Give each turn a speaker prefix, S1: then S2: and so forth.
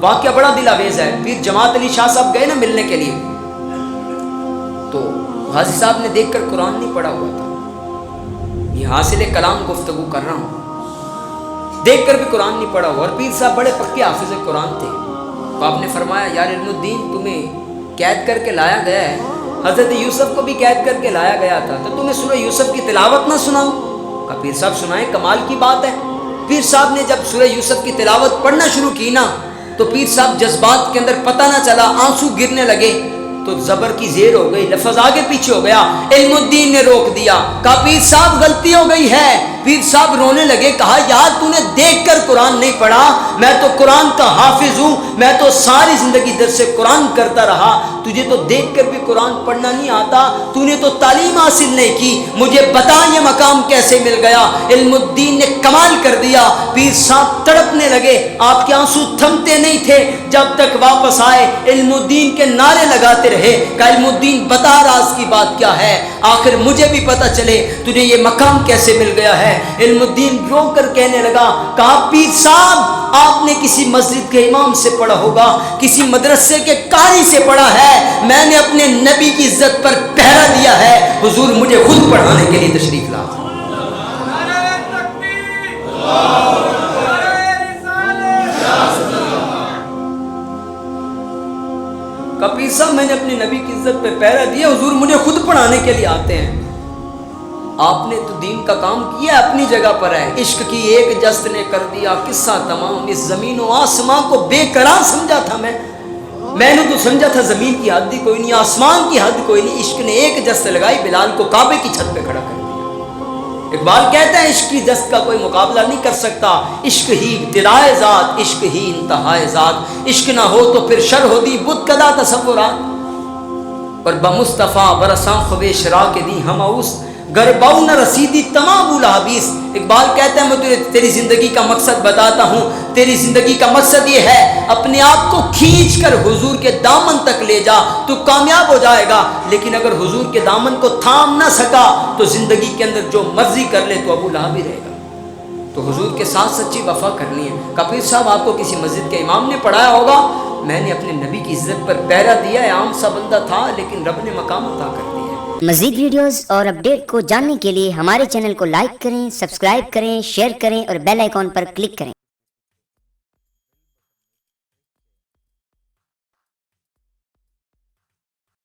S1: واقعہ بڑا دل آویز ہے. پیر جماعت علی شاہ صاحب گئے نا ملنے کے لیے, تو غازی صاحب نے دیکھ کر قرآن نہیں پڑھا ہوا تھا. یہ حاصل کلام گفتگو کر رہا ہوں, دیکھ کر بھی قرآن نہیں پڑھا ہوا, اور پیر صاحب بڑے پکے حافظ قرآن تھے. تو آپ نے فرمایا یار علم الدین تمہیں قید کر کے لایا گیا ہے, حضرت یوسف کو بھی قید کر کے لایا گیا تھا, تو تمہیں سورہ یوسف کی تلاوت نہ سناؤں؟ کہا پیر صاحب سنائیں, کمال کی بات ہے. پیر صاحب نے جب سورہ یوسف کی تلاوت پڑھنا شروع کی نا, تو پیر صاحب جذبات کے اندر پتہ نہ چلا, آنسو گرنے لگے, تو زبر کی زیر ہو گئی, لفظ آگے پیچھے ہو گیا. علم الدین نے روک دیا, کہا پیر صاحب غلطی ہو گئی ہے. پیر صاحب رونے لگے, کہا یار تو نے دیکھ کر قرآن نہیں پڑھا, میں تو قرآن کا حافظ ہوں, میں تو ساری زندگی درس قرآن کرتا رہا, تجھے تو دیکھ کر بھی قرآن پڑھنا نہیں آتا, تو نے تو تعلیم حاصل نہیں کی, مجھے بتا یہ مقام کیسے مل گیا. علم الدین نے کمال کر دیا. پیر صاحب تڑپنے لگے, آپ کے آنسو تھمتے نہیں تھے جب تک واپس آئے. علم الدین کے نعرے لگاتے رہے, کہ علم الدین بتا راز کی بات کیا ہے, آخر مجھے بھی پتہ چلے تجھے یہ مقام کیسے مل گیا ہے. علم الدین رو کر کہنے لگا, کہا پیر صاحب آپ نے کسی مسجد کے امام سے پڑھا ہوگا, کسی مدرسے کے قاری سے پڑھا ہے, میں نے اپنے نبی کی عزت پر پہرا دیا ہے, حضور مجھے خود پڑھانے کے لیے تشریف لا. کبیر صاحب میں نے اپنے نبی کی عزت پہ پہرا دیا, حضور مجھے خود پڑھانے کے لیے آتے ہیں. آپ نے تو دین کا کام کیا, اپنی جگہ پر ہے. عشق کی ایک جست نے کر دیا قصہ تمام, اس زمین و آسمان کو بے قرار سمجھا تھا میں نے تو سمجھا تھا زمین کی حد ہی کوئی نہیں, آسمان کی حد کوئی نہیں. عشق نے ایک جست لگائی, بلال کو کعبے کی چھت پہ کھڑا کر دیا. اقبال کہتا ہے عشق کی جست کا کوئی مقابلہ نہیں کر سکتا, عشق ہی ابتدائے ذات, عشق ہی انتہائے ذات, عشق نہ ہو تو پھر شر ہو دی بت کدا تصورات. اور بمصطفیٰ برساں خوبے شرا کے دی ہم اوس گرباؤ نہ رسیدی تمام الحبیس. اقبال کہتا ہے میں تجھے تیری زندگی کا مقصد بتاتا ہوں. تیری زندگی کا مقصد یہ ہے, اپنے آپ کو کھینچ کر حضور کے دامن تک لے جا, تو کامیاب ہو جائے گا. لیکن اگر حضور کے دامن کو تھام نہ سکا تو زندگی کے اندر جو مرضی کر لے تو ابو لہب ہی رہے گا. تو حضور کے ساتھ سچی وفا کرنی ہے. کبیر صاحب آپ کو کسی مسجد کے امام نے پڑھایا ہوگا, میں نے اپنے نبی کی عزت پر پہرا دیا ہے. عام سا بندہ تھا لیکن رب نے مقام عطا کر دیا.
S2: مزید ویڈیوز اور اپڈیٹ کو جاننے کے لیے ہمارے چینل کو لائک کریں, سبسکرائب کریں, شیئر کریں اور بیل آئیکن پر کلک کریں.